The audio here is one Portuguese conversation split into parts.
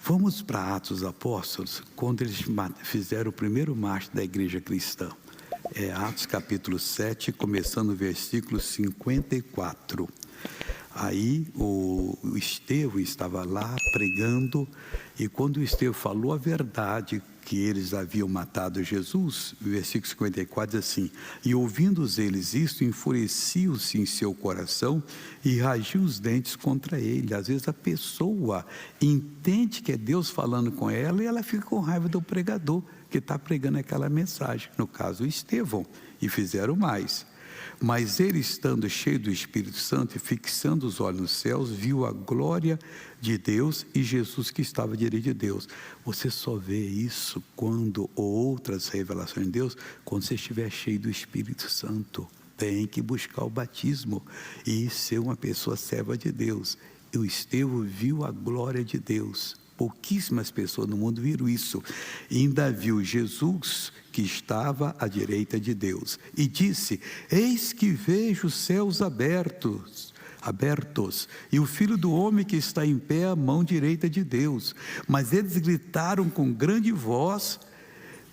Vamos para Atos dos Apóstolos, quando eles fizeram o primeiro marcho da igreja cristã. É Atos capítulo 7, começando o versículo 54. Aí o Estevão estava lá pregando, e quando o Estevão falou a verdade que eles haviam matado Jesus, o versículo 54 diz assim: e ouvindo eles isto, enfureciam-se em seu coração e ragiam os dentes contra ele. Às vezes a pessoa entende que é Deus falando com ela e ela fica com raiva do pregador que está pregando aquela mensagem, no caso o Estevão, e fizeram mais. Mas ele, estando cheio do Espírito Santo e fixando os olhos nos céus, viu a glória de Deus e Jesus que estava à direita de Deus. Você só vê isso quando, ou outras revelações de Deus, quando você estiver cheio do Espírito Santo. Tem que buscar o batismo e ser uma pessoa serva de Deus. E o Estevão viu a glória de Deus. Pouquíssimas pessoas no mundo viram isso. E ainda viu Jesus que estava à direita de Deus. E disse: eis que vejo os céus abertos, e o Filho do Homem que está em pé à mão direita de Deus. Mas eles gritaram com grande voz,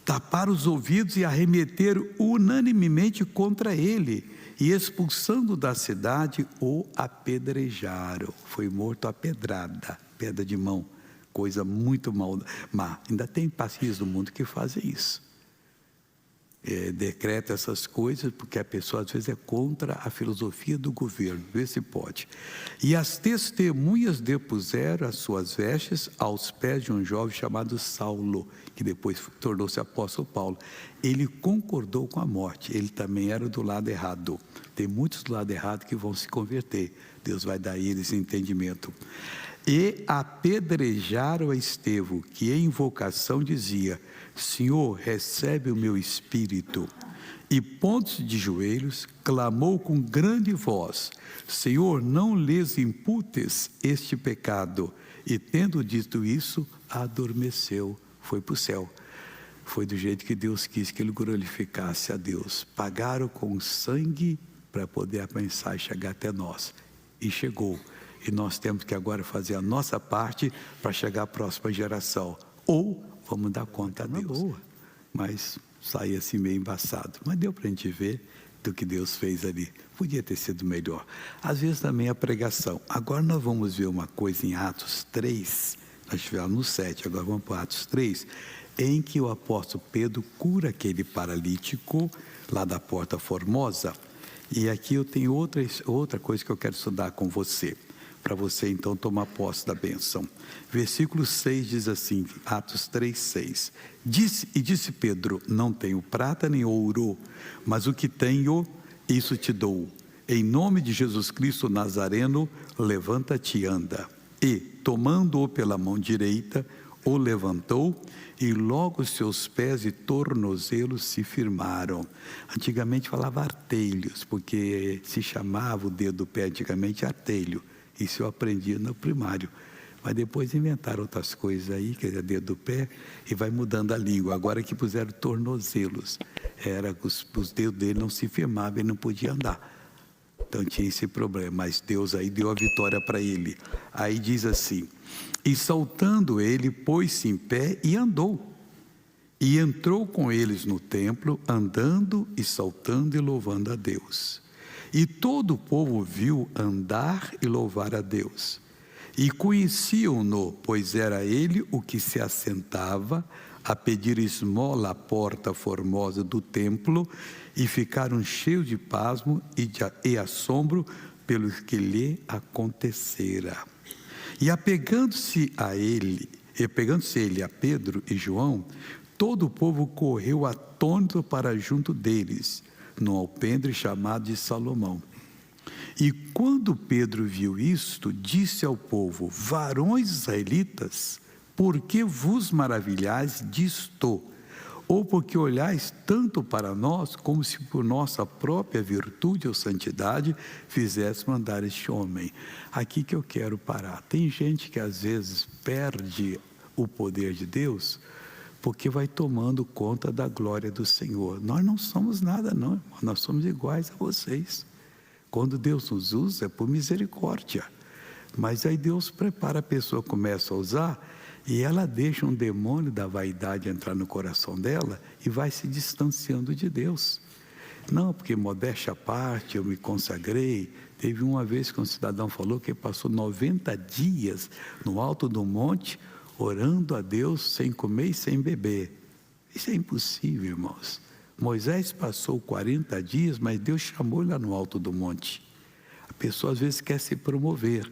taparam os ouvidos e arremeteram unanimemente contra ele. E expulsando da cidade, o apedrejaram. Foi morto a pedrada, pedra de mão. Coisa muito mal, mas ainda tem países do mundo que fazem isso. Decreta essas coisas porque a pessoa às vezes é contra a filosofia do governo, vê se pode. E as testemunhas depuseram as suas vestes aos pés de um jovem chamado Saulo, que depois tornou-se apóstolo Paulo. Ele concordou com a morte, ele também era do lado errado. Tem muitos do lado errado que vão se converter, Deus vai dar a eles entendimento. E apedrejaram a Estevão, que em invocação dizia: Senhor, recebe o meu espírito. E pondo-se de joelhos, clamou com grande voz: Senhor, não lhes imputes este pecado. E tendo dito isso, adormeceu, foi para o céu. Foi do jeito que Deus quis que ele glorificasse a Deus. Pagaram com sangue para poder a mensagem chegar até nós. E chegou. E nós temos que agora fazer a nossa parte para chegar à próxima geração. Ou vamos dar conta a Deus. Mas saí assim meio embaçado. Mas deu para a gente ver do que Deus fez ali. Podia ter sido melhor. Às vezes também a pregação. Agora nós vamos ver uma coisa em Atos 3. Nós estivemos no 7, agora vamos para Atos 3. Em que o apóstolo Pedro cura aquele paralítico lá da Porta Formosa. E aqui eu tenho outra coisa que eu quero estudar com você, para você então tomar posse da bênção. Versículo 6 diz assim, Atos 3, 6. Disse Pedro: não tenho prata nem ouro, mas o que tenho, isso te dou. Em nome de Jesus Cristo Nazareno, levanta-te e anda. E, tomando-o pela mão direita, o levantou, e logo os seus pés e tornozelos se firmaram. Antigamente falava artelhos, porque se chamava o dedo do pé antigamente artelho. Isso eu aprendi no primário. Mas depois inventaram outras coisas aí, que é dedo do pé, e vai mudando a língua. Agora que puseram tornozelos. Os dedos dele não se firmavam, ele não podia andar. Então tinha esse problema, mas Deus aí deu a vitória para ele. Aí diz assim: e saltando ele, pôs-se em pé e andou. E entrou com eles no templo, andando e saltando e louvando a Deus. E todo o povo viu andar e louvar a Deus. E conheciam-no, pois era ele o que se assentava a pedir esmola à porta formosa do templo, e ficaram cheios de pasmo e assombro pelo que lhe acontecera. E apegando-se ele a Pedro e João, todo o povo correu atônito para junto deles, no alpendre chamado de Salomão. E quando Pedro viu isto, disse ao povo: varões israelitas, por que vos maravilhais disto? Ou porque olhais tanto para nós, como se por nossa própria virtude ou santidade fizéssemos andar este homem? Aqui que eu quero parar. Tem gente que às vezes perde o poder de Deus, porque vai tomando conta da glória do Senhor. Nós não somos nada não, irmão. Nós somos iguais a vocês. Quando Deus nos usa é por misericórdia. Mas aí Deus prepara, a pessoa começa a usar, E ela deixa um demônio da vaidade entrar no coração dela e vai se distanciando de Deus. Não, porque modéstia à parte, eu me consagrei. Teve uma vez que um cidadão falou que passou 90 dias no alto do monte, orando a Deus sem comer e sem beber. Isso é impossível, irmãos. Moisés passou 40 dias, mas Deus chamou ele lá no alto do monte. A pessoa às vezes quer se promover.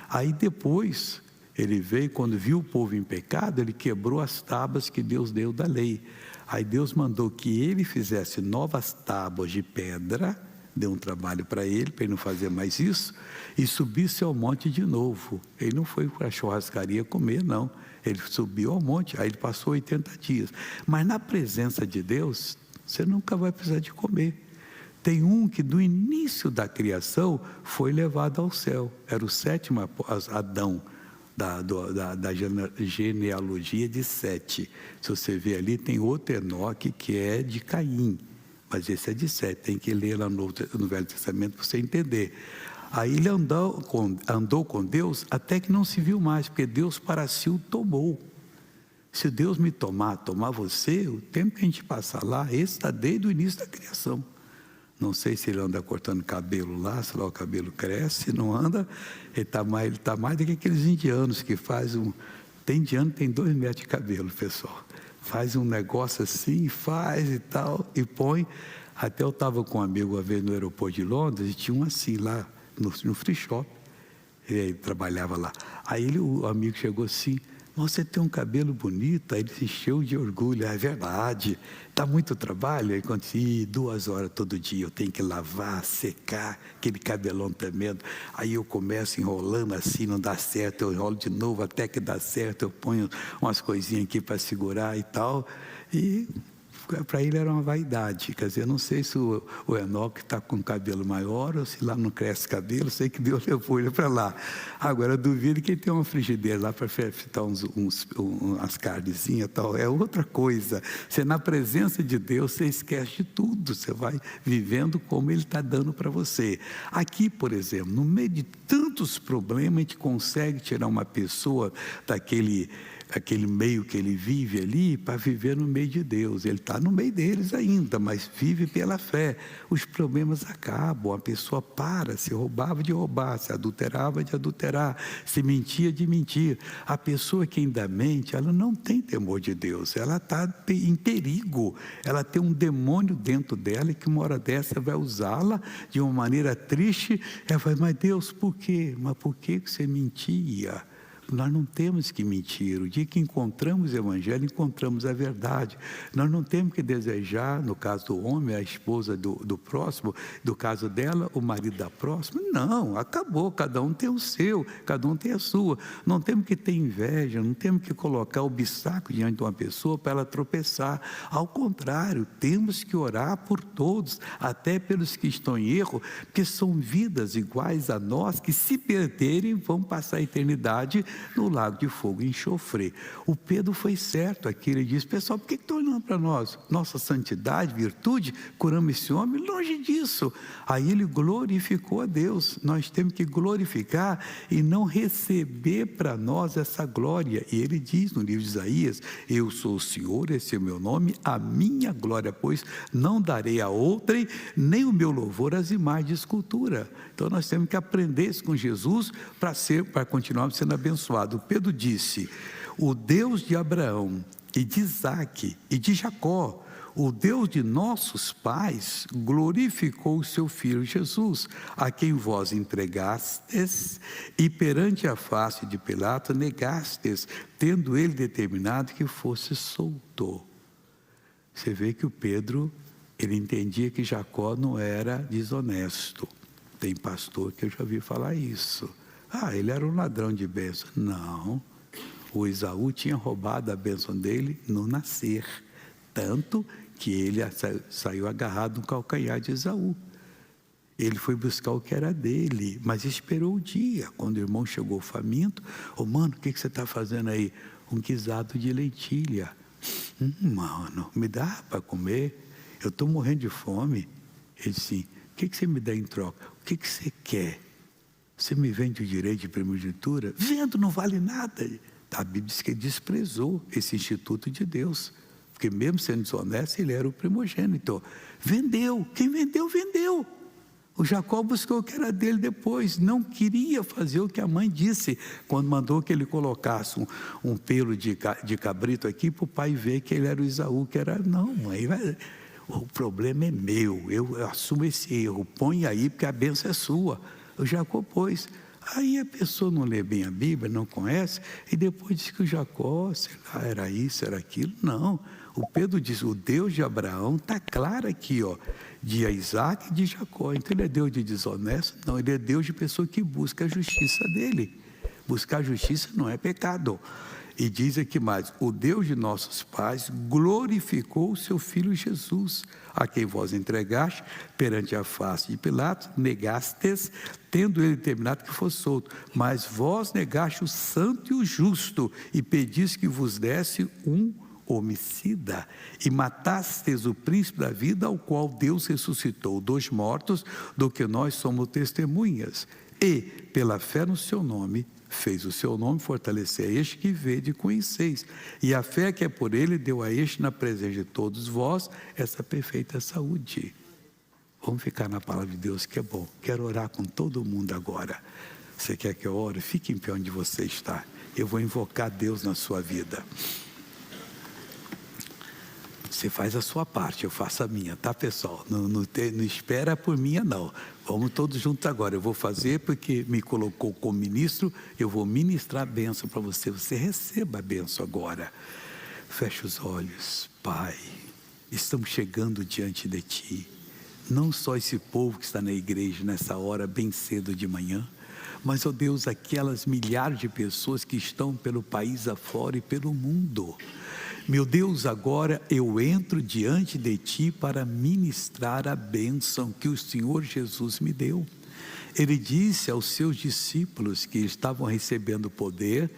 Aí depois, ele veio, quando viu o povo em pecado, ele quebrou as tábuas que Deus deu da lei. Aí Deus mandou que ele fizesse novas tábuas de pedra, deu um trabalho para ele não fazer mais isso, e subisse ao monte de novo. Ele não foi para a churrascaria comer, não. Ele subiu ao monte, aí ele passou 80 dias. Mas na presença de Deus, você nunca vai precisar de comer. Tem um que do início da criação foi levado ao céu. Era o sétimo Adão, da genealogia de Sete. Se você ver ali, tem outro Enoque que é de Caim, mas esse é de Sete. Tem que ler lá no Velho Testamento para você entender. Aí ele andou com Deus até que não se viu mais, porque Deus para si o tomou. Se Deus me tomar você, o tempo que a gente passar lá, esse está desde o início da criação. Não sei se ele anda cortando cabelo lá, se lá o cabelo cresce, se não anda, ele está mais do que aqueles indianos que fazem tem indiano que tem 2 metros de cabelo, pessoal. Faz um negócio assim, faz e tal, e põe. Até eu estava com um amigo uma vez no aeroporto de Londres, e tinha um assim lá, no free shop. Ele trabalhava lá. Aí o amigo chegou assim: você tem um cabelo bonito. Aí ele se encheu de orgulho. É verdade, está muito trabalho. Aí quando 2 horas todo dia eu tenho que lavar, secar aquele cabelão tremendo. Aí eu começo enrolando assim, não dá certo, eu enrolo de novo até que dá certo, eu ponho umas coisinhas aqui para segurar e tal. E para ele era uma vaidade. Quer dizer, eu não sei se o Enoque está com cabelo maior ou se lá não cresce cabelo. Sei que Deus levou ele para lá. Agora eu duvido que ele tem uma frigideira lá para fritar umas carnezinhas e tal. É outra coisa. Você na presença de Deus, você esquece de tudo. Você vai vivendo como Ele está dando para você. Aqui, por exemplo, no meio de tantos problemas, a gente consegue tirar uma pessoa daquele meio que ele vive ali, para viver no meio de Deus. Ele está no meio deles ainda, mas vive pela fé. Os problemas acabam, a pessoa para, se roubava de roubar, se adulterava de adulterar, se mentia de mentir. A pessoa que ainda mente, ela não tem temor de Deus, ela está em perigo, ela tem um demônio dentro dela, e que uma hora dessa vai usá-la de uma maneira triste. Ela vai: mas Deus, por quê? Mas por que você mentia? Nós não temos que mentir. O dia que encontramos o Evangelho, encontramos a verdade. Nós não temos que desejar, no caso do homem, a esposa do próximo, do caso dela, o marido da próxima. Não, acabou. Cada um tem o seu, cada um tem a sua. Não temos que ter inveja, não temos que colocar obstáculo diante de uma pessoa para ela tropeçar. Ao contrário, temos que orar por todos, até pelos que estão em erro, porque são vidas iguais a nós, que se perderem vão passar a eternidade no lago de fogo e enxofre. O Pedro foi certo aqui, ele disse: pessoal, por que estão olhando para nós? Nossa santidade, virtude, curamos esse homem? Longe disso. Aí ele glorificou a Deus. Nós temos que glorificar e não receber para nós essa glória. E ele diz no livro de Isaías: eu sou o Senhor, esse é o meu nome, a minha glória, pois não darei a outrem, nem o meu louvor às imagens de escultura. Então nós temos que aprender isso com Jesus para continuarmos sendo abençoados. Pedro disse: o Deus de Abraão e de Isaque e de Jacó, o Deus de nossos pais, glorificou o seu Filho Jesus, a quem vós entregastes e perante a face de Pilato negastes, tendo ele determinado que fosse solto. Você vê que o Pedro, ele entendia que Jacó não era desonesto. Tem pastor que eu já ouvi falar isso. Ele era um ladrão de bênção. Não, o Esaú tinha roubado a bênção dele no nascer, tanto que ele saiu agarrado no calcanhar de Esaú. Ele foi buscar o que era dele, mas esperou o dia, quando o irmão chegou faminto. Mano, o que você está fazendo aí? Um guisado de lentilha. Mano, me dá para comer? Eu estou morrendo de fome. Ele disse: o que você me dá em troca? O que você quer? Você me vende o direito de primogenitura? Vendo, não vale nada. A Bíblia diz que ele desprezou esse instituto de Deus, porque mesmo sendo desonesto, ele era o primogênito. Vendeu, quem vendeu, vendeu. O Jacó buscou o que era dele depois, não queria fazer o que a mãe disse, quando mandou que ele colocasse um pelo de cabrito aqui, para o pai ver que ele era o Esaú, que era, não mãe, o problema é meu, eu assumo esse erro, põe aí, porque a bênção é sua. O Jacó pôs. Aí a pessoa não lê bem a Bíblia, não conhece, e depois diz que o Jacó, sei lá, era isso, era aquilo. Não, o Pedro diz, o Deus de Abraão está claro aqui, ó, de Isaac e de Jacó. Então ele é Deus de desonesto? Não, ele é Deus de pessoa que busca a justiça dele. Buscar a justiça não é pecado. E diz aqui mais, o Deus de nossos pais glorificou o seu Filho Jesus, a quem vós entregaste perante a face de Pilatos, negastes, tendo ele determinado que fosse solto. Mas vós negaste o santo e o justo, e pediste que vos desse um homicida, e matastes o príncipe da vida, ao qual Deus ressuscitou dos mortos, do que nós somos testemunhas. E, pela fé no seu nome, fez o seu nome fortalecer a este que vede e conheceis. E a fé que é por ele deu a este, na presença de todos vós, essa perfeita saúde. Vamos ficar na palavra de Deus, que é bom. Quero orar com todo mundo agora. Você quer que eu ore? Fique em pé onde você está. Eu vou invocar Deus na sua vida. Você faz a sua parte, eu faço a minha, tá, pessoal? Não espera por minha, não. Vamos todos juntos agora. Eu vou fazer porque me colocou como ministro, eu vou ministrar a bênção para você. Você receba a bênção agora. Feche os olhos. Pai, estamos chegando diante de Ti. Não só esse povo que está na igreja nessa hora, bem cedo de manhã, mas, ó Deus, aquelas milhares de pessoas que estão pelo país afora e pelo mundo. Meu Deus, agora eu entro diante de Ti para ministrar a bênção que o Senhor Jesus me deu. Ele disse aos seus discípulos que estavam recebendo poder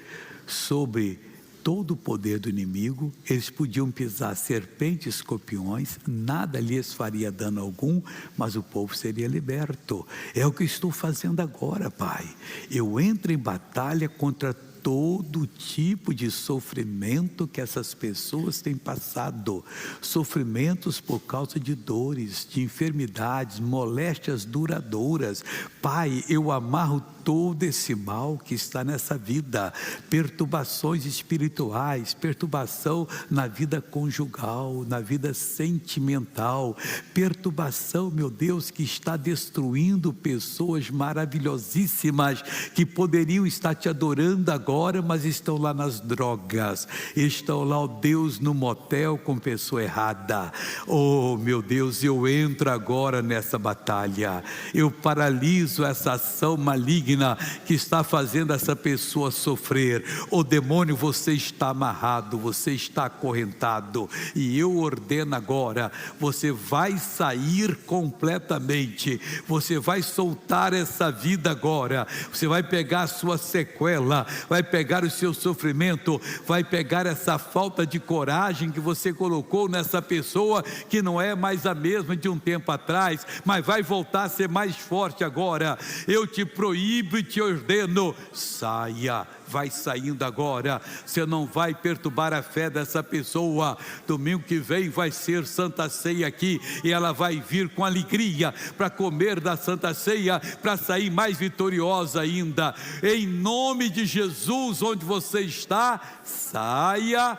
sobre todo o poder do inimigo, eles podiam pisar serpentes e escorpiões, nada lhes faria dano algum, mas o povo seria liberto. É o que estou fazendo agora, Pai. Eu entro em batalha contra todo tipo de sofrimento que essas pessoas têm passado, sofrimentos por causa de dores, de enfermidades, moléstias duradouras. Pai, eu amarro todo esse mal que está nessa vida, perturbações espirituais, perturbação na vida conjugal, na vida sentimental, perturbação, meu Deus, que está destruindo pessoas maravilhosíssimas, que poderiam estar te adorando agora, mas estão lá nas drogas, estão lá, ó Deus, no motel com pessoa errada. Oh meu Deus, eu entro agora nessa batalha, eu paraliso essa ação maligna que está fazendo essa pessoa sofrer. O demônio, você está amarrado, você está acorrentado, e eu ordeno agora, você vai sair completamente, você vai soltar essa vida agora, você vai pegar a sua sequela, vai pegar o seu sofrimento, vai pegar essa falta de coragem que você colocou nessa pessoa, que não é mais a mesma de um tempo atrás, mas vai voltar a ser mais forte agora. Eu te proíbo e te ordeno, saia, vai saindo agora. Você não vai perturbar a fé dessa pessoa. Domingo que vem vai ser Santa Ceia aqui, e ela vai vir com alegria para comer da Santa Ceia, para sair mais vitoriosa ainda. Em nome de Jesus, onde você está, saia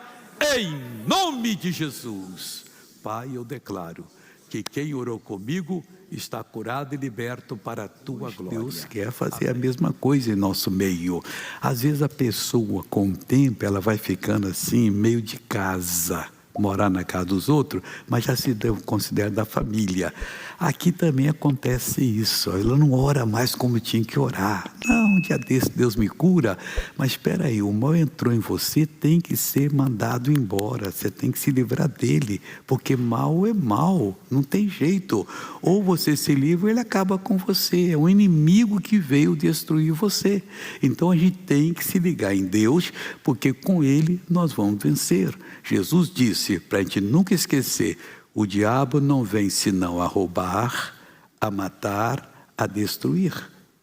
em nome de Jesus. Pai, eu declaro que quem orou comigo está curado e liberto para a Tua glória. Deus quer fazer a mesma coisa em nosso meio. Às vezes a pessoa, com o tempo, ela vai ficando assim, meio de casa, morar na casa dos outros, mas já se considera da família. Aqui também acontece isso, ela não ora mais como tinha que orar. Não, um dia desse Deus me cura, mas espera aí, o mal entrou em você, tem que ser mandado embora, você tem que se livrar dele, porque mal é mal, não tem jeito. Ou você se livra, ele acaba com você, é um inimigo que veio destruir você. Então a gente tem que se ligar em Deus, porque com ele nós vamos vencer. Jesus disse, para a gente nunca esquecer, o diabo não vem senão a roubar, a matar, a destruir.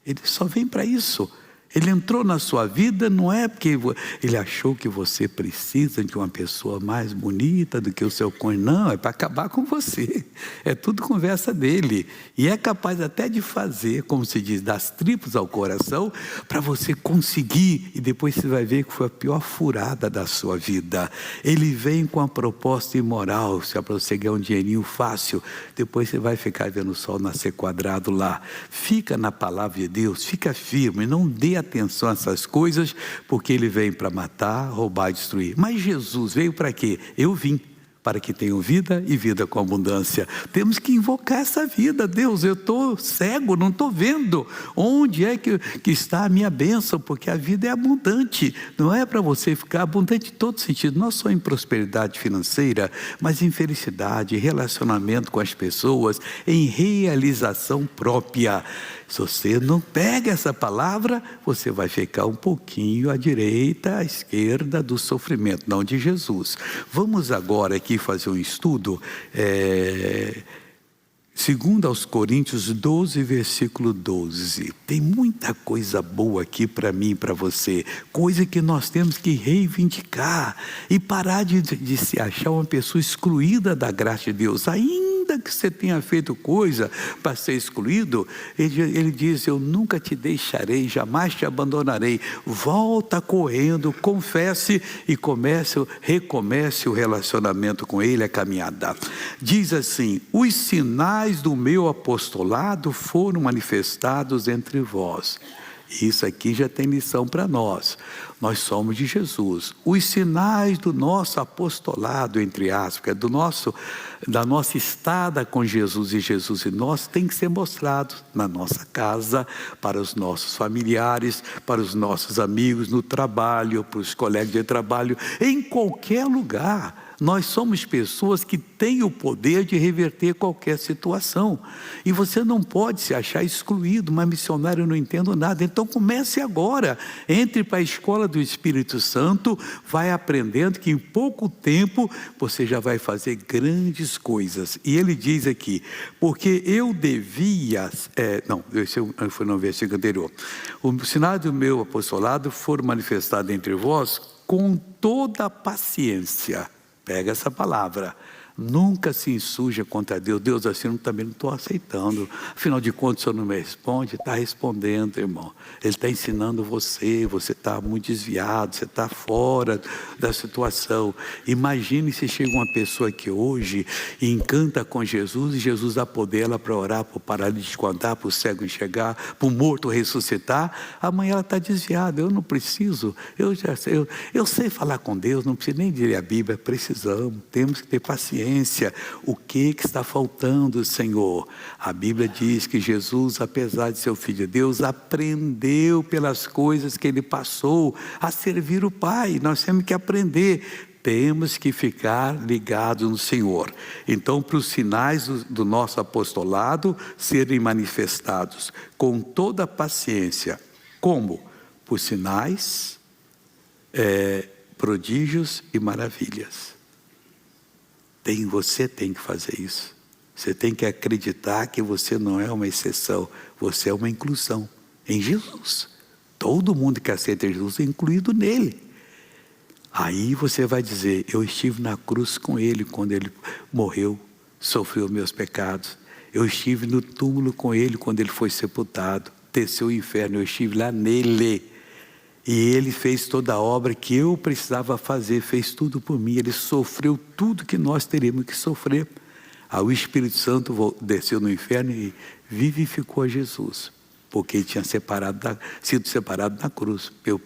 Ele só vem para isso. Ele entrou na sua vida não é porque ele achou que você precisa de uma pessoa mais bonita do que o seu cônjuge. Não, é para acabar com você. É tudo conversa dele. E é capaz até de fazer, como se diz, das tripas ao coração, para você conseguir. E depois você vai ver que foi a pior furada da sua vida. Ele vem com a proposta imoral, se é para você ganhar um dinheirinho fácil. Depois você vai ficar vendo o sol nascer quadrado lá. Fica na palavra de Deus, fica firme, não dê atenção a essas coisas, porque ele vem para matar, roubar e destruir. Mas Jesus veio para quê? Eu vim para que tenham vida e vida com abundância. Temos que invocar essa vida. Deus, eu estou cego, não estou vendo onde é que está a minha bênção, porque a vida é abundante. Não é para você ficar abundante em todo sentido, não só em prosperidade financeira, mas em felicidade, relacionamento com as pessoas, em realização própria. Se você não pega essa palavra, você vai ficar um pouquinho à direita, à esquerda do sofrimento, não de Jesus. Vamos agora aqui fazer um estudo, segundo aos Coríntios 12, versículo 12. Tem muita coisa boa aqui para mim e para você, coisa que nós temos que reivindicar e parar de se achar uma pessoa excluída da graça de Deus. Ainda que você tenha feito coisa para ser excluído, ele diz: eu nunca te deixarei, jamais te abandonarei. Volta correndo, confesse e recomece o relacionamento com ele, a caminhada. Diz assim: os sinais do meu apostolado foram manifestados entre vós. Isso aqui já tem lição para nós. Nós somos de Jesus. Os sinais do nosso apostolado, entre aspas, da nossa estada com Jesus e Jesus e nós, tem que ser mostrado na nossa casa, para os nossos familiares, para os nossos amigos no trabalho, para os colegas de trabalho, em qualquer lugar. Nós somos pessoas que têm o poder de reverter qualquer situação. E você não pode se achar excluído, mas missionário, eu não entendo nada. Então comece agora, entre para a escola do Espírito Santo, vai aprendendo que em pouco tempo você já vai fazer grandes coisas. E ele diz aqui: porque eu devia... esse foi no versículo anterior. Os sinais do meu apostolado foram manifestados entre vós com toda a paciência. Pega essa palavra. Nunca se insurja contra Deus. Deus, assim, eu também não estou aceitando. Afinal de contas, o senhor não me responde? Está respondendo, irmão. Ele está ensinando você está muito desviado, você está fora da situação. Imagine se chega uma pessoa aqui hoje e encanta com Jesus, e Jesus dá poder ela para orar, para o paralítico andar, para o cego enxergar, para o morto ressuscitar. Amanhã ela está desviada. Eu não preciso, eu sei falar com Deus, não preciso nem ler a Bíblia. Precisamos, temos que ter paciência. O que está faltando, Senhor? A Bíblia diz que Jesus, apesar de ser o Filho de Deus, aprendeu pelas coisas que ele passou a servir o Pai. Nós temos que aprender. Temos que ficar ligados no Senhor. Então, para os sinais do nosso apostolado serem manifestados com toda a paciência. Como? Por sinais, prodígios e maravilhas. Você tem que fazer isso. Você tem que acreditar que você não é uma exceção, você é uma inclusão em Jesus. Todo mundo que aceita Jesus é incluído nele. Aí você vai dizer: eu estive na cruz com ele quando ele morreu, sofreu meus pecados. Eu estive no túmulo com ele quando ele foi sepultado, desceu o inferno, eu estive lá nele. E ele fez toda a obra que eu precisava fazer, fez tudo por mim. Ele sofreu tudo que nós teríamos que sofrer. Aí o Espírito Santo desceu no inferno e vivificou a Jesus, porque ele tinha sido separado na cruz. Meu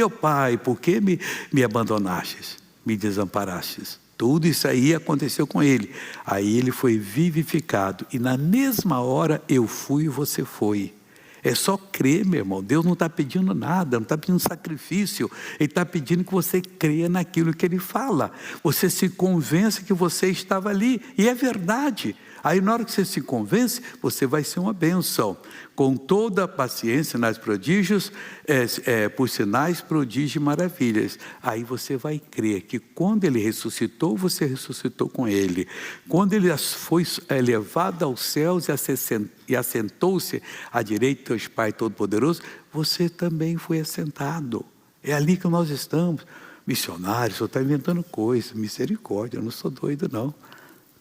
pai, por que me abandonastes, me desamparastes? Tudo isso aí aconteceu com ele. Aí ele foi vivificado, e na mesma hora eu fui e você foi. É só crer, meu irmão. Deus não está pedindo nada, não está pedindo sacrifício. Ele está pedindo que você creia naquilo que Ele fala. Você se convença que você estava ali. E é verdade. Aí na hora que você se convence, você vai ser uma bênção. Com toda a paciência, sinais, prodígios, por sinais, prodígios e maravilhas. Aí você vai crer que quando ele ressuscitou, você ressuscitou com ele. Quando ele foi elevado aos céus e assentou-se à direita de Deus Pai Todo-Poderoso, você também foi assentado. É ali que nós estamos. Missionários, eu estou inventando coisas, misericórdia, eu não sou doido não.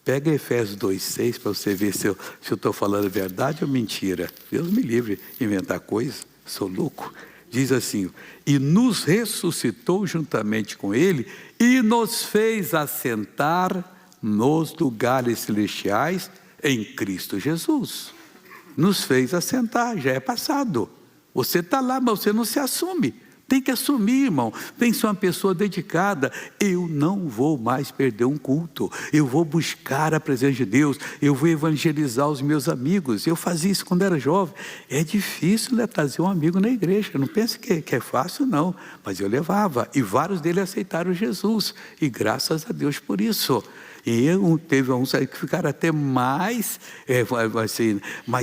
Pega Efésios 2,6 para você ver se eu estou falando verdade ou mentira. Deus me livre de inventar coisas, sou louco. Diz assim, e nos ressuscitou juntamente com ele e nos fez assentar nos lugares celestiais em Cristo Jesus. Nos fez assentar, já é passado. Você está lá, mas você não se assume. Tem que assumir, irmão, tem que ser uma pessoa dedicada. Eu não vou mais perder um culto, eu vou buscar a presença de Deus, eu vou evangelizar os meus amigos. Eu fazia isso quando era jovem. É difícil, né, trazer um amigo na igreja, não pense que é fácil não, mas eu levava, e vários deles aceitaram Jesus, e graças a Deus por isso. E teve uns aí que ficaram até mais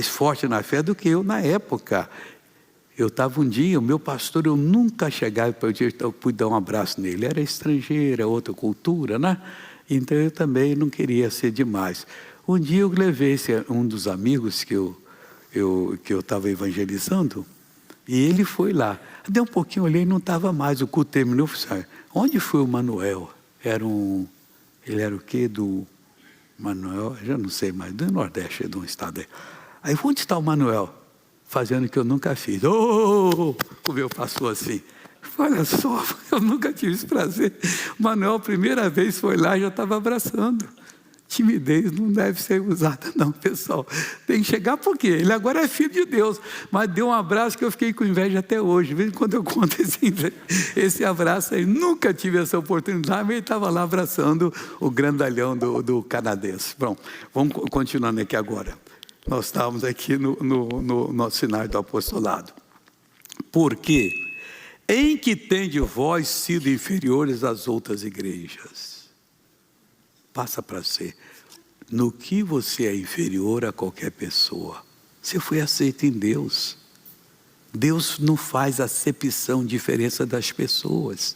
forte na fé do que eu na época. Eu estava um dia, o meu pastor, eu nunca chegava para eu pude dar um abraço nele. Era estrangeiro, outra cultura, né? Então eu também não queria ser demais. Um dia eu levei um dos amigos que eu estava evangelizando, e ele foi lá. Deu um pouquinho, olhei e não estava mais. O culto terminou, eu falei, onde foi o Manuel? Ele era o quê? Do Manuel, já não sei mais, do Nordeste, de um estado aí. Aí, onde está o Manuel? Fazendo o que eu nunca fiz. O meu passou assim. Olha só, eu nunca tive esse prazer. O Manuel, a primeira vez foi lá, já estava abraçando. Timidez não deve ser usada não, pessoal. Tem que chegar porque ele agora é filho de Deus. Mas deu um abraço que eu fiquei com inveja até hoje. Vez quando eu conto esse abraço aí, nunca tive essa oportunidade, mas ele estava lá abraçando o grandalhão do canadense. Bom, vamos continuando aqui agora. Nós estávamos aqui no nosso cenário do apostolado. Porque em que tende vós sido inferiores às outras igrejas? Passa para ser. No que você é inferior a qualquer pessoa? Você foi aceito em Deus. Deus não faz acepção, diferença das pessoas.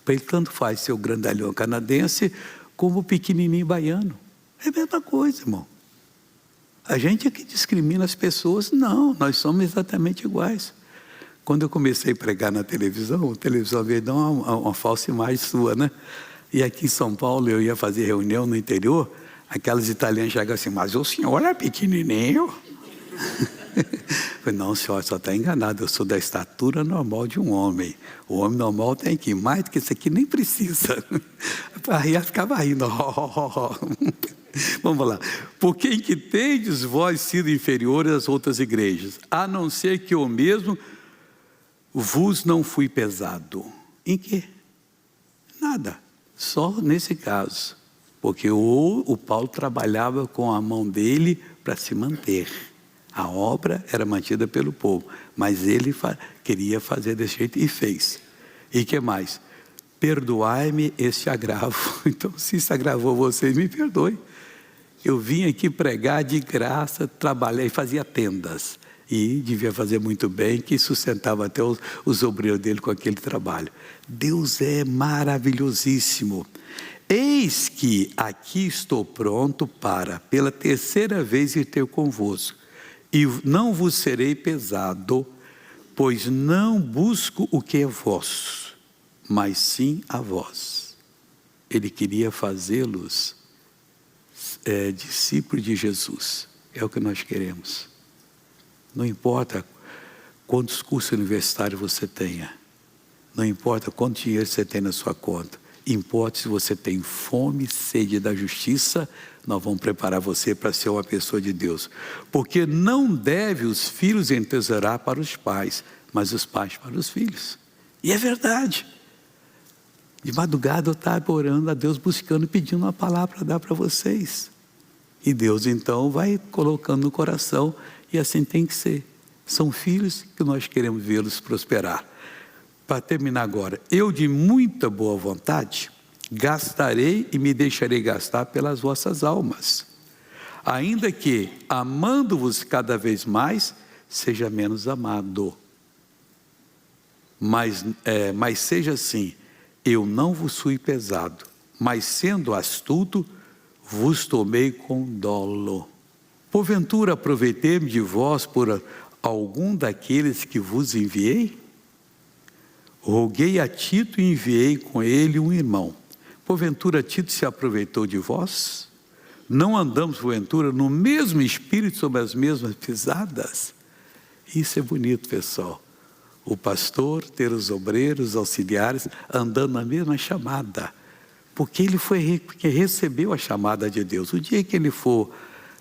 Para ele tanto faz ser o grandalhão canadense como o pequenininho baiano. É a mesma coisa, irmão. A gente é que discrimina as pessoas? Não, nós somos exatamente iguais. Quando eu comecei a pregar na televisão, a televisão veio dar uma falsa imagem sua, né? E aqui em São Paulo eu ia fazer reunião no interior, aquelas italianas chegam assim, mas o senhor é pequenininho? Eu falei, não, senhor, só está enganado, eu sou da estatura normal de um homem. O homem normal tem que ir mais do que isso aqui, nem precisa. Aí ela ficava rindo. Vamos lá. Por quem que tendes vós sido inferiores às outras igrejas? A não ser que eu mesmo vos não fui pesado. Em quê? Nada. Só nesse caso. Porque o Paulo trabalhava com a mão dele para se manter. A obra era mantida pelo povo. Mas ele queria fazer desse jeito e fez. E que mais? Perdoai-me este agravo. Então, se isso agravou vocês, me perdoe. Eu vim aqui pregar de graça, trabalhei, fazia tendas. E devia fazer muito bem, que sustentava até os obreiros dele com aquele trabalho. Deus é maravilhosíssimo. Eis que aqui estou pronto para, pela terceira vez, ir ter convosco. E não vos serei pesado, pois não busco o que é vosso, mas sim a vós. Ele queria fazê-los discípulo de Jesus, é o que nós queremos. Não importa quantos cursos universitários você tenha, não importa quanto dinheiro você tem na sua conta, importa se você tem fome e sede da justiça, nós vamos preparar você para ser uma pessoa de Deus. Porque não deve os filhos entesourar para os pais, mas os pais para os filhos. E é verdade. De madrugada eu estava orando a Deus, buscando, pedindo uma palavra para dar para vocês. E Deus então vai colocando no coração, e assim tem que ser. São filhos que nós queremos vê-los prosperar. Para terminar agora, eu de muita boa vontade, gastarei e me deixarei gastar pelas vossas almas. ainda que, amando-vos cada vez mais, seja menos amado. Mas seja assim, eu não vos fui pesado, mas sendo astuto, vos tomei com dolo. Porventura aproveitei-me de vós por algum daqueles que vos enviei? Roguei a Tito e enviei com ele um irmão. Porventura Tito se aproveitou de vós? Não andamos, porventura, no mesmo espírito, sobre as mesmas pisadas? Isso é bonito, pessoal. O pastor ter os obreiros, os auxiliares, andando na mesma chamada. Porque ele porque recebeu a chamada de Deus. O dia que ele for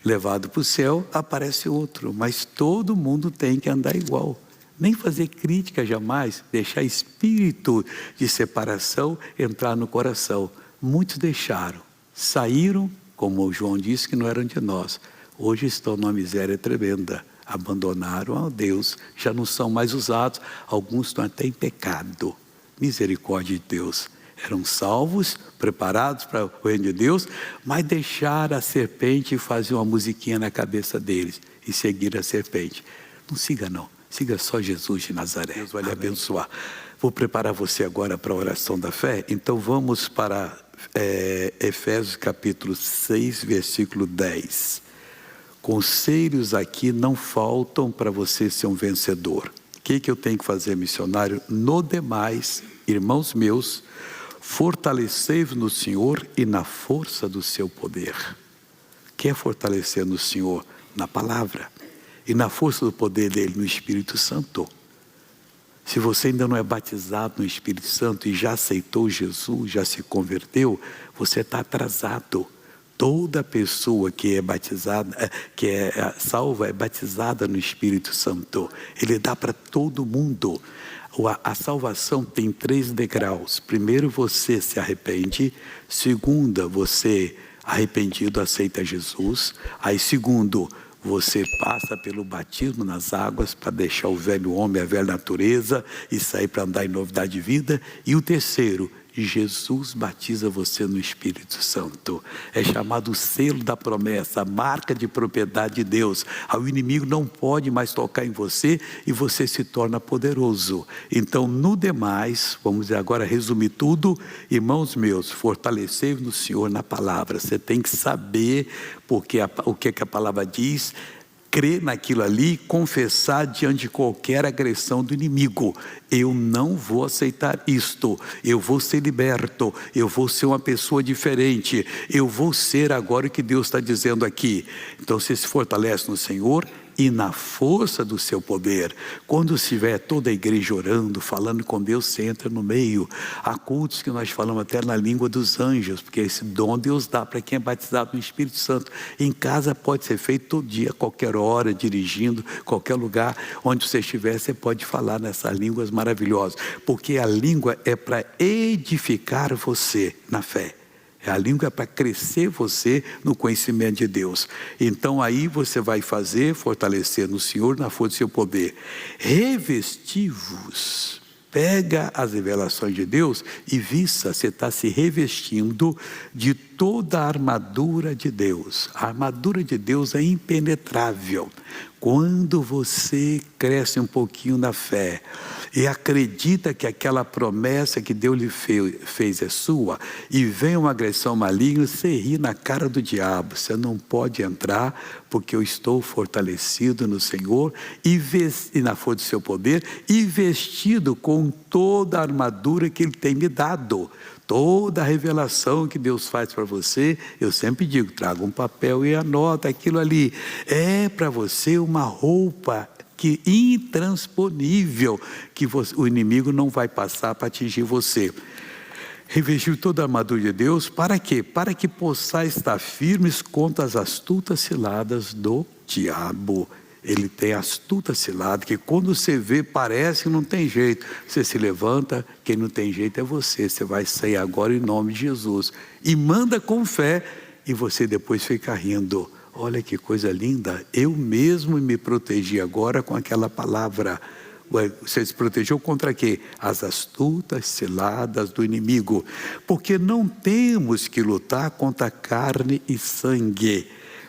levado para o céu, aparece outro. Mas todo mundo tem que andar igual. Nem fazer crítica jamais, deixar espírito de separação entrar no coração. Muitos deixaram, saíram, como o João disse, que não eram de nós. Hoje estão numa miséria tremenda, abandonaram a Deus, já não são mais usados, alguns estão até em pecado. Misericórdia de Deus. Eram salvos, preparados para o reino de Deus, mas deixaram a serpente fazer uma musiquinha na cabeça deles e seguir a serpente. Não siga não. Siga só Jesus de Nazaré. Deus vai lhe abençoar. Vou preparar você agora para a oração da fé. Então vamos para Efésios capítulo 6, versículo 10. Conselhos aqui não faltam para você ser um vencedor. O que eu tenho que fazer, missionário? No demais, irmãos meus, fortalecei-vos no Senhor e na força do seu poder. Quer fortalecer no Senhor? Na palavra. E na força do poder dele, no Espírito Santo. Se você ainda não é batizado no Espírito Santo e já aceitou Jesus, já se converteu, você está atrasado. Toda pessoa que é batizada, que é salva, é batizada no Espírito Santo. Ele dá para todo mundo. A salvação tem 3 degraus. Primeiro, você se arrepende. Segunda, você arrependido aceita Jesus. Aí segundo, você passa pelo batismo nas águas para deixar o velho homem, a velha natureza e sair para andar em novidade de vida. E o terceiro, Jesus batiza você no Espírito Santo. É chamado o selo da promessa, a marca de propriedade de Deus. O inimigo não pode mais tocar em você e você se torna poderoso. Então, no demais, vamos agora resumir tudo. Irmãos meus, fortalecei-vos no Senhor na palavra. Você tem que saber o que a palavra diz, crer naquilo ali, confessar diante de qualquer agressão do inimigo. Eu não vou aceitar isto, eu vou ser liberto, eu vou ser uma pessoa diferente, eu vou ser agora o que Deus está dizendo aqui. Então você se fortalece no Senhor e na força do seu poder. Quando estiver toda a igreja orando, falando com Deus, você entra no meio. Há cultos que nós falamos até na língua dos anjos, porque esse dom Deus dá para quem é batizado no Espírito Santo. Em casa pode ser feito todo dia, qualquer hora, dirigindo, qualquer lugar onde você estiver, você pode falar nessas línguas maravilhosas, porque a língua é para edificar você na fé. A língua é para crescer você no conhecimento de Deus. Então aí você vai fortalecer no Senhor, na força do seu poder. Revesti-vos. Pega as revelações de Deus e vista, você está se revestindo de toda a armadura de Deus. A armadura de Deus é impenetrável. Quando você cresce um pouquinho na fé e acredita que aquela promessa que Deus lhe fez é sua, e vem uma agressão maligna, você ri na cara do diabo. Você não pode entrar, porque eu estou fortalecido no Senhor e na força do seu poder, e vestido com toda a armadura que Ele tem me dado. Toda a revelação que Deus faz para você, eu sempre digo, traga um papel e anota aquilo ali. É para você uma roupa que intransponível, que o inimigo não vai passar para atingir você. Revestiu toda a armadura de Deus, para quê? Para que possais estar firmes contra as astutas ciladas do diabo. Ele tem astuta cilada, que quando você vê, parece que não tem jeito. Você se levanta, quem não tem jeito é você. Você vai sair agora em nome de Jesus. E manda com fé, e você depois fica rindo. Olha que coisa linda, eu mesmo me protegi agora com aquela palavra. Você se protegeu contra quê? As astutas ciladas do inimigo. Porque não temos que lutar contra carne e sangue,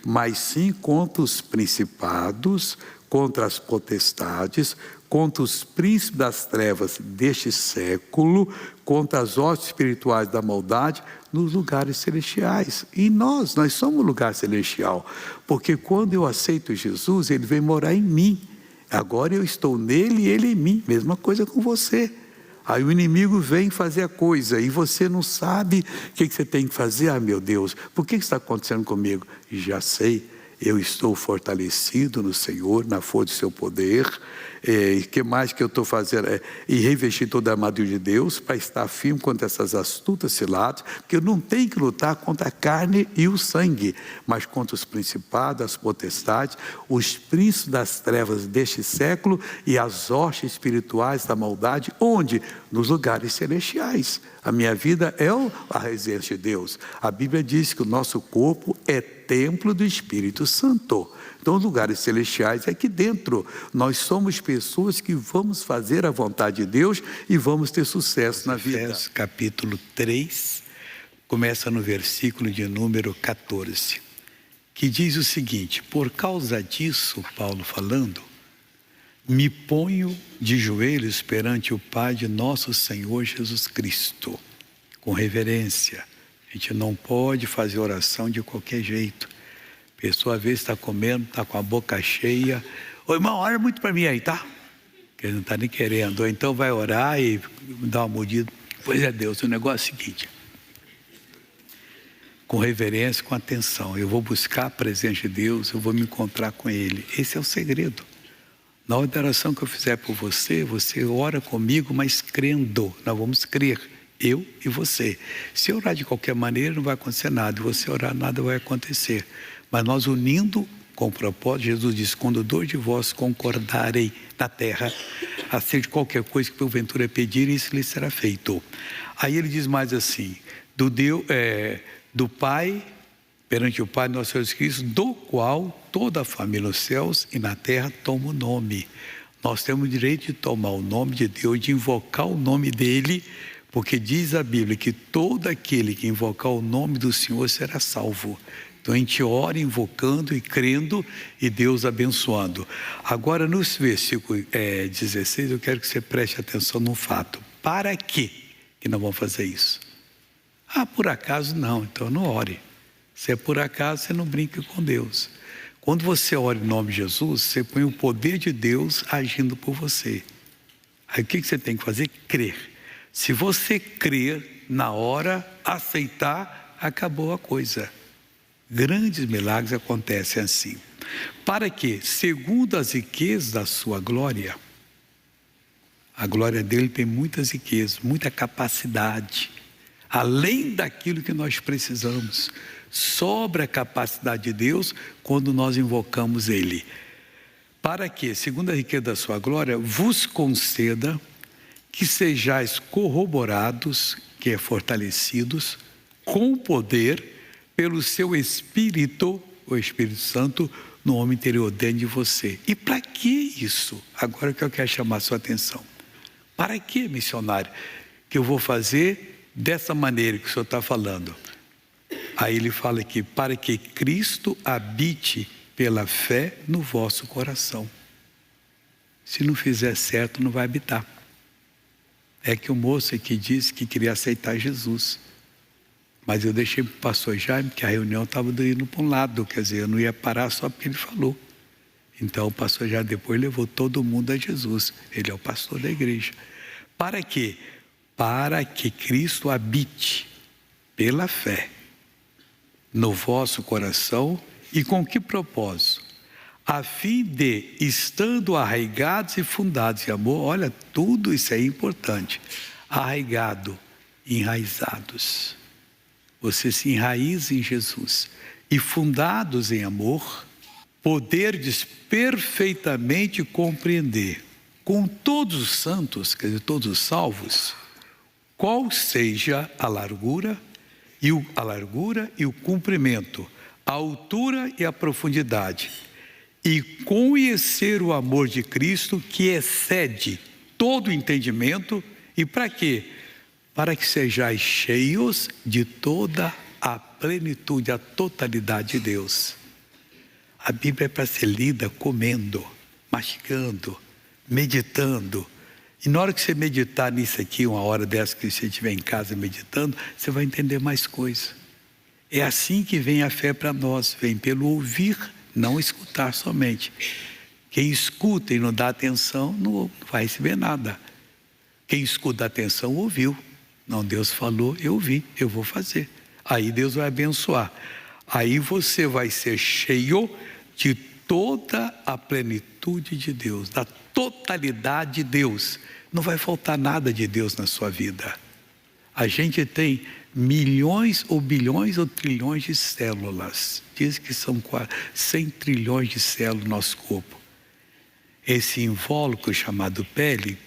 mas sim contra os principados, contra as potestades, contra os príncipes das trevas deste século, contra as hostes espirituais da maldade nos lugares celestiais. E nós somos lugar celestial, porque quando eu aceito Jesus, Ele vem morar em mim. Agora eu estou nele e ele em mim. Mesma coisa com você. Aí o inimigo vem fazer a coisa e você não sabe o que você tem que fazer. Ah, meu Deus, por que está acontecendo comigo? Já sei, eu estou fortalecido no Senhor, na força do seu poder. E que mais que eu estou fazendo? E revestir toda a armadura de Deus para estar firme contra essas astutas ciladas, porque eu não tenho que lutar contra a carne e o sangue, mas contra os principados, as potestades, os príncipes das trevas deste século e as hostes espirituais da maldade, onde? Nos lugares celestiais. A minha vida é a residência de Deus. A Bíblia diz que o nosso corpo é templo do Espírito Santo. Então, os lugares celestiais é aqui dentro. Nós somos pessoas que vamos fazer a vontade de Deus e vamos ter sucesso na vida. Efésios capítulo 3, começa no versículo de número 14, que diz o seguinte: por causa disso, Paulo falando, me ponho de joelhos perante o Pai de nosso Senhor Jesus Cristo, com reverência. A gente não pode fazer oração de qualquer jeito. A pessoa às vezes está comendo, está com a boca cheia. Ô irmão, ora muito para mim aí, tá? Que ele não está nem querendo. Ou então vai orar e dá uma mordida. Pois é, Deus, o negócio é o seguinte. Com reverência, com atenção. Eu vou buscar a presença de Deus, eu vou me encontrar com Ele. Esse é o segredo. Na oração que eu fizer por você, você ora comigo, mas crendo. Nós vamos crer, eu e você. Se orar de qualquer maneira, não vai acontecer nada. Se você orar, nada vai acontecer. Mas nós unindo com o propósito, Jesus diz, quando dois de vós concordarem na terra, acerca de qualquer coisa que porventura pedirem, isso lhe será feito. Aí ele diz mais assim, do Pai, perante o Pai nosso Jesus Cristo, do qual toda a família nos céus e na terra toma o nome. Nós temos o direito de tomar o nome de Deus, de invocar o nome dEle, porque diz a Bíblia que todo aquele que invocar o nome do Senhor será salvo. Então a gente ora invocando e crendo e Deus abençoando. Agora no versículo 16 eu quero que você preste atenção num fato. Para quê que nós vamos fazer isso? Ah, por acaso não, então não ore. Se é por acaso, você não brinca com Deus. Quando você ora em nome de Jesus, você põe o poder de Deus agindo por você. Aí o que você tem que fazer? Crer. Se você crer na hora, aceitar, acabou a coisa. Grandes milagres acontecem assim. Para que, segundo as riquezas da sua glória, a glória dele tem muitas riquezas, muita capacidade, além daquilo que nós precisamos, sobra a capacidade de Deus quando nós invocamos Ele. Para que, segundo a riqueza da sua glória, vos conceda que sejais corroborados, que é fortalecidos, com poder, pelo seu Espírito, o Espírito Santo, no homem interior dentro de você. E para que isso? Agora que eu quero chamar a sua atenção. Para que, missionário? Que eu vou fazer dessa maneira que o senhor está falando. Aí ele fala aqui, para que Cristo habite pela fé no vosso coração. Se não fizer certo, não vai habitar. É que o moço aqui disse que queria aceitar Jesus. Mas eu deixei para o pastor Jaime, que a reunião estava indo para um lado, quer dizer, eu não ia parar só porque ele falou. Então o pastor Jaime depois levou todo mundo a Jesus. Ele é o pastor da igreja. Para quê? Para que Cristo habite pela fé no vosso coração. E com que propósito? A fim de, estando arraigados e fundados em amor, olha, tudo isso é importante. Arraigado, enraizados. Você se enraiza em Jesus. E fundados em amor, poderdes perfeitamente compreender, com todos os santos, quer dizer, todos os salvos, qual seja a largura e o comprimento, a altura e a profundidade, e conhecer o amor de Cristo que excede todo o entendimento. E para quê? Para que sejais cheios de toda a plenitude, a totalidade de Deus. A Bíblia é para ser lida comendo, mastigando, meditando. E na hora que você meditar nisso aqui, uma hora dessa que você estiver em casa meditando, você vai entender mais coisas. É assim que vem a fé para nós, vem pelo ouvir, não escutar somente. Quem escuta e não dá atenção, não vai receber nada. Quem escuta a atenção, ouviu. Não, Deus falou, eu ouvi, eu vou fazer. Aí Deus vai abençoar. Aí você vai ser cheio de toda a plenitude de Deus, da totalidade de Deus. Não vai faltar nada de Deus na sua vida. A gente tem milhões ou bilhões ou trilhões de células. Diz que são quase 100 trilhões de células no nosso corpo. Esse invólucro chamado pele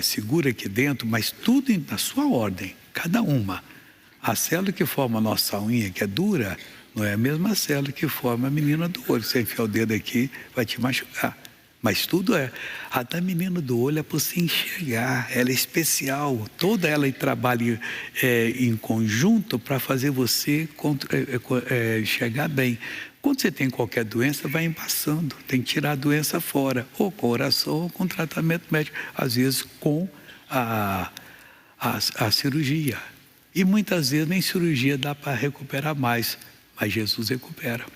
segura aqui dentro, mas tudo na sua ordem, cada uma. A célula que forma a nossa unha, que é dura, não é a mesma célula que forma a menina do olho. Você enfiar o dedo aqui, vai te machucar. Mas tudo é. A da menina do olho é para você enxergar. Ela é especial. Toda ela trabalha em conjunto para fazer você enxergar bem. Quando você tem qualquer doença, vai embaçando. Tem que tirar a doença fora. Ou com oração, ou com tratamento médico. Às vezes com a cirurgia. E muitas vezes nem cirurgia dá para recuperar mais. Mas Jesus recupera.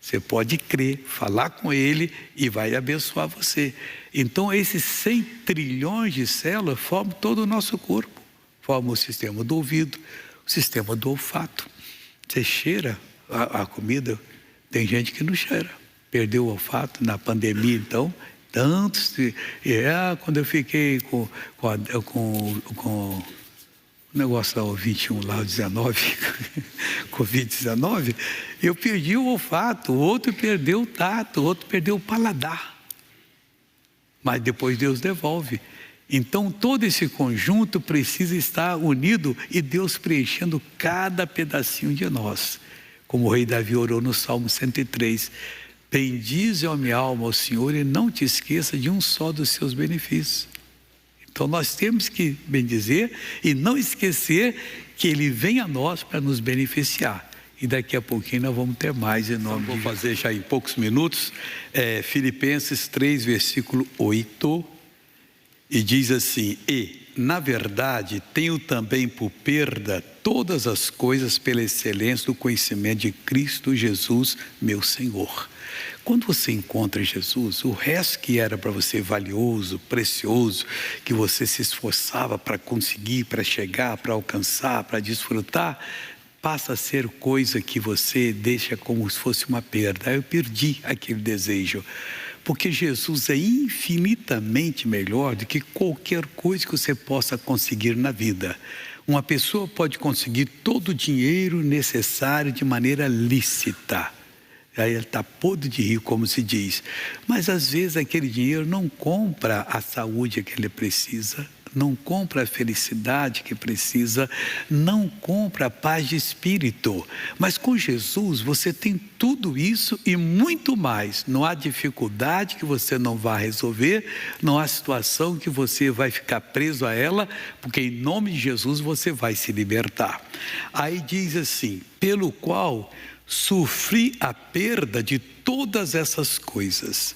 Você pode crer, falar com Ele e vai abençoar você. Então esses 100 trilhões de células formam todo o nosso corpo. Formam o sistema do ouvido, o sistema do olfato. Você cheira a comida, tem gente que não cheira. Perdeu o olfato na pandemia, então, tantos... quando eu fiquei com o negócio lá, o 21, lá o 19, Covid-19, eu perdi o olfato, o outro perdeu o tato, o outro perdeu o paladar. Mas depois Deus devolve. Então todo esse conjunto precisa estar unido e Deus preenchendo cada pedacinho de nós. Como o rei Davi orou no Salmo 103. Bendize a minha alma ao Senhor e não te esqueça de um só dos seus benefícios. Então nós temos que bendizer e não esquecer que Ele vem a nós para nos beneficiar. E daqui a pouquinho nós vamos ter mais em nome de Jesus. Vou fazer já em poucos minutos, Filipenses 3, versículo 8, e diz assim: e, na verdade, tenho também por perda todas as coisas pela excelência do conhecimento de Cristo Jesus, meu Senhor. Quando você encontra Jesus, o resto que era para você valioso, precioso, que você se esforçava para conseguir, para chegar, para alcançar, para desfrutar, passa a ser coisa que você deixa como se fosse uma perda. Eu perdi aquele desejo. Porque Jesus é infinitamente melhor do que qualquer coisa que você possa conseguir na vida. Uma pessoa pode conseguir todo o dinheiro necessário de maneira lícita. Aí ele está podre de rir, como se diz. Mas às vezes aquele dinheiro não compra a saúde que ele precisa, não compra a felicidade que precisa, não compra a paz de espírito. Mas com Jesus você tem tudo isso e muito mais. Não há dificuldade que você não vá resolver, não há situação que você vai ficar preso a ela, porque em nome de Jesus você vai se libertar. Aí diz assim: pelo qual sofri a perda de todas essas coisas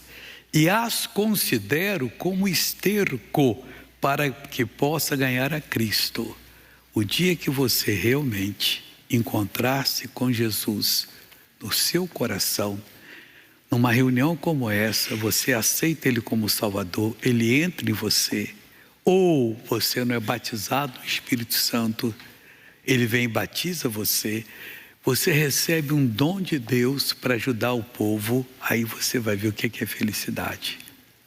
e as considero como esterco para que possa ganhar a Cristo. O dia que você realmente encontrar-se com Jesus no seu coração, numa reunião como essa, você aceita Ele como Salvador, Ele entra em você, ou você não é batizado no Espírito Santo, Ele vem e batiza você, você recebe um dom de Deus para ajudar o povo, aí você vai ver o que é felicidade.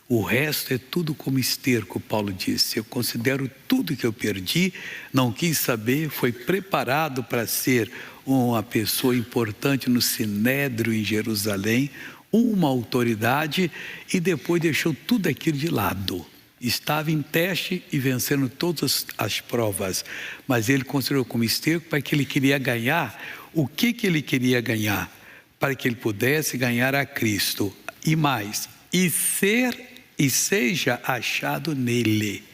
O resto é tudo como esterco, Paulo disse. Eu considero tudo que eu perdi, não quis saber, foi preparado para ser uma pessoa importante no Sinédrio em Jerusalém, uma autoridade, e depois deixou tudo aquilo de lado. Estava em teste e vencendo todas as provas, mas ele considerou como esterco para que ele queria ganhar. O que ele queria ganhar? Para que ele pudesse ganhar a Cristo e mais, e seja achado nele.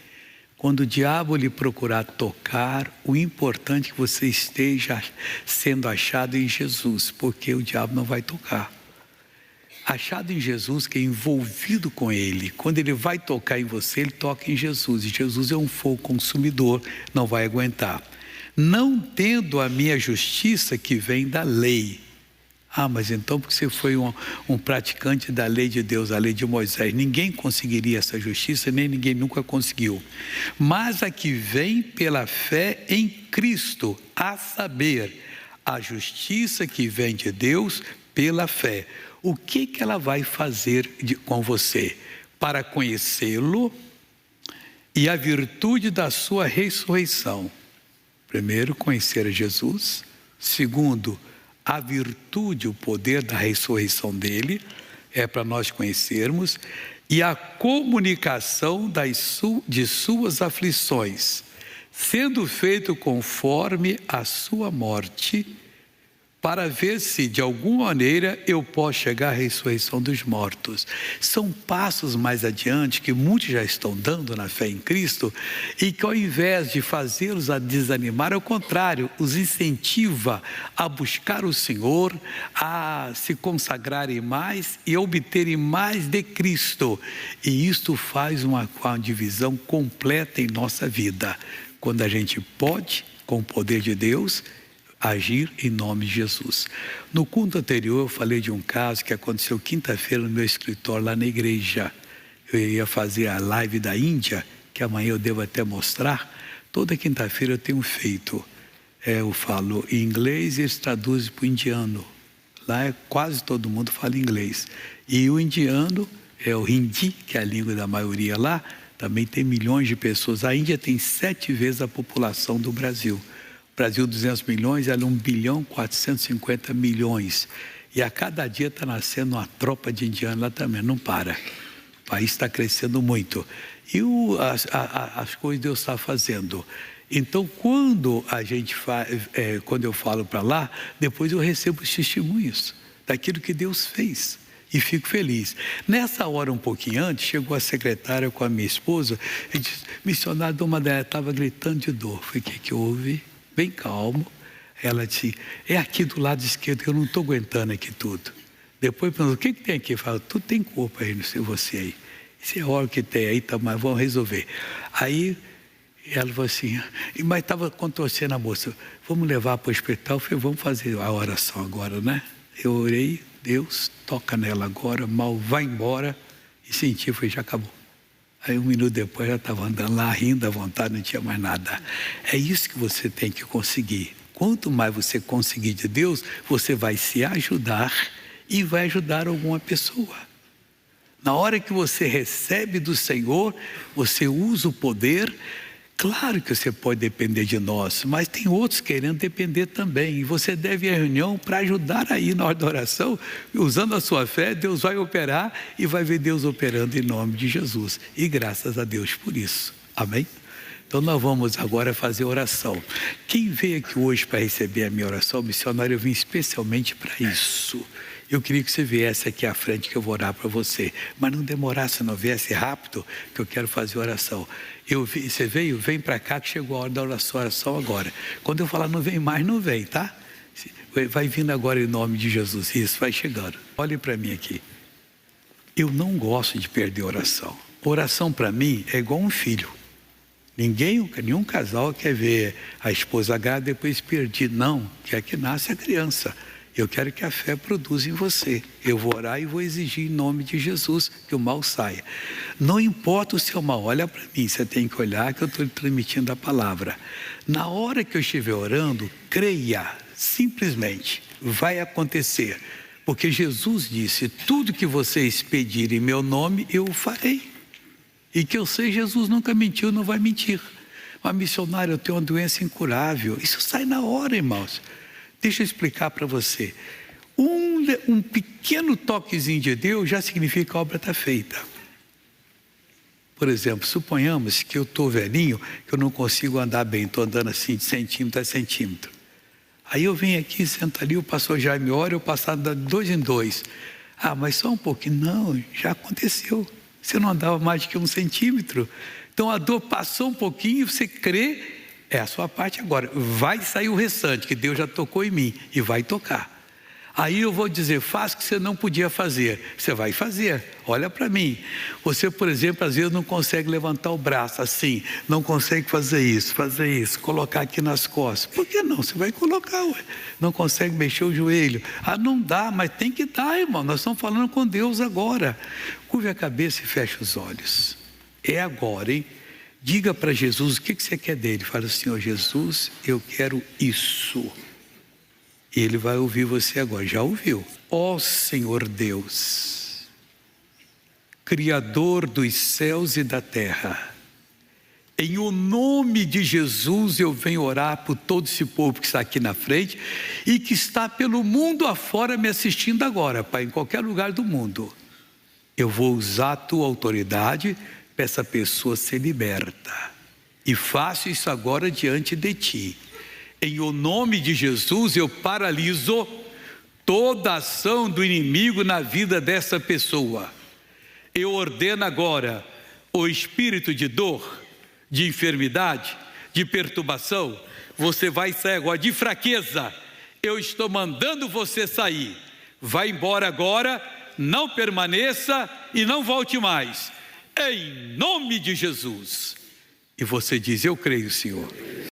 Quando o diabo lhe procurar tocar, o importante é que você esteja sendo achado em Jesus, porque o diabo não vai tocar. achado em Jesus, que é envolvido com Ele. Quando Ele vai tocar em você, Ele toca em Jesus. E Jesus é um fogo consumidor, não vai aguentar. Não tendo a minha justiça que vem da lei. Ah, mas então porque você foi um praticante da lei de Deus, a lei de Moisés. Ninguém conseguiria essa justiça, nem ninguém nunca conseguiu. Mas a que vem pela fé em Cristo, a saber, a justiça que vem de Deus pela fé. O que ela vai fazer com você? Para conhecê-lo e a virtude da sua ressurreição. Primeiro, conhecer a Jesus. Segundo, a virtude, o poder da ressurreição dele, é para nós conhecermos, e a comunicação de suas aflições, sendo feito conforme a sua morte, para ver se de alguma maneira eu posso chegar à ressurreição dos mortos. São passos mais adiante que muitos já estão dando na fé em Cristo e que ao invés de fazê-los a desanimar, ao contrário, os incentiva a buscar o Senhor, a se consagrarem mais e a obterem mais de Cristo. E isto faz uma divisão completa em nossa vida, quando a gente pode, com o poder de Deus, agir em nome de Jesus. No culto anterior eu falei de um caso que aconteceu quinta-feira no meu escritório lá na igreja. Eu ia fazer a live da Índia, que amanhã eu devo até mostrar. Toda quinta-feira eu tenho feito. Eu falo em inglês e eles traduzem para o indiano. Lá quase todo mundo fala inglês. E o indiano é o hindi, que é a língua da maioria lá. Também tem milhões de pessoas. A Índia tem 7 vezes a população do Brasil. Brasil 200 milhões, ela 1 bilhão 450 milhões. E a cada dia está nascendo uma tropa de indianos lá também, não para. O país está crescendo muito. E as coisas Deus está fazendo. Então, quando a gente quando eu falo para lá, depois eu recebo os testemunhos daquilo que Deus fez. E fico feliz. Nessa hora, um pouquinho antes, chegou a secretária com a minha esposa e disse: missionário, Dona Adélia estava gritando de dor. Falei: o que houve? Bem calmo. Ela disse: é aqui do lado esquerdo, que eu não estou aguentando aqui tudo. Depois perguntou: o que tem aqui? Fala: tudo tem corpo aí, não sei você aí. Isso é hora que tem aí, tá, mas vamos resolver. Aí ela falou assim, mas estava contorcendo a moça: vamos levar para o hospital? Eu falei: vamos fazer a oração agora, né? Eu orei: Deus, toca nela agora, mal vai embora. E senti, falei: já acabou. Aí 1 minuto depois já estava andando lá, rindo à vontade, não tinha mais nada. É isso que você tem que conseguir. Quanto mais você conseguir de Deus, você vai se ajudar e vai ajudar alguma pessoa. Na hora que você recebe do Senhor, você usa o poder. Claro que você pode depender de nós, mas tem outros querendo depender também. E você deve ir à reunião para ajudar aí na hora da oração. Usando a sua fé, Deus vai operar e vai ver Deus operando em nome de Jesus. E graças a Deus por isso. Amém? Então nós vamos agora fazer oração. Quem veio aqui hoje para receber a minha oração, missionário, eu vim especialmente para isso. Eu queria que você viesse aqui à frente, que eu vou orar para você. Mas não demorasse, não viesse rápido, que eu quero fazer oração. Você veio? Vem para cá, que chegou a hora da oração agora. Quando eu falar não vem mais, não vem, tá? Vai vindo agora em nome de Jesus. Isso, vai chegando. Olhe para mim aqui. Eu não gosto de perder oração. Oração para mim é igual um filho. Nenhum casal quer ver a esposa grávida depois perder. Não, quer que nasce a criança. Eu quero que a fé produza em você. Eu vou orar e vou exigir em nome de Jesus que o mal saia. Não importa o seu mal, olha para mim, você tem que olhar que eu estou transmitindo a palavra. Na hora que eu estiver orando, creia, simplesmente, vai acontecer. Porque Jesus disse: tudo que vocês pedirem em meu nome, eu o farei. E que eu sei, Jesus nunca mentiu, não vai mentir. Mas missionário, eu tenho uma doença incurável. Isso sai na hora, irmãos. Deixa eu explicar para você. Um pequeno toquezinho de Deus já significa que a obra está feita. Por exemplo, suponhamos que eu estou velhinho, que eu não consigo andar bem, estou andando assim de centímetro a centímetro. Aí eu venho aqui, sento ali, o pastor Jaime ora, eu passo a andar de 2 em 2. Ah, mas só um pouquinho. Não, já aconteceu. Você não andava mais do que 1 centímetro. Então a dor passou um pouquinho, você crê. É a sua parte agora. Vai sair o restante, que Deus já tocou em mim e vai tocar. Aí eu vou dizer, faz o que você não podia fazer. Você vai fazer, olha para mim. Você, por exemplo, às vezes não consegue levantar o braço assim, não consegue fazer isso, colocar aqui nas costas. Por que não? Você vai colocar, ué. Não consegue mexer o joelho. Ah, não dá, mas tem que dar, irmão. Nós estamos falando com Deus agora. Curve a cabeça e feche os olhos. É agora, hein? Diga para Jesus o que você quer dele. Fala, Senhor Jesus, eu quero isso. E Ele vai ouvir você agora, já ouviu. Ó Senhor Deus, Criador dos céus e da terra, em o nome de Jesus eu venho orar por todo esse povo que está aqui na frente e que está pelo mundo afora me assistindo agora, Pai, em qualquer lugar do mundo. Eu vou usar a tua autoridade para essa pessoa ser liberta. E faço isso agora diante de ti. Em o nome de Jesus eu paraliso toda ação do inimigo na vida dessa pessoa. Eu ordeno agora o espírito de dor, de enfermidade, de perturbação. Você vai sair agora de fraqueza. Eu estou mandando você sair. Vai embora agora, não permaneça e não volte mais. Em nome de Jesus. E você diz, eu creio, Senhor.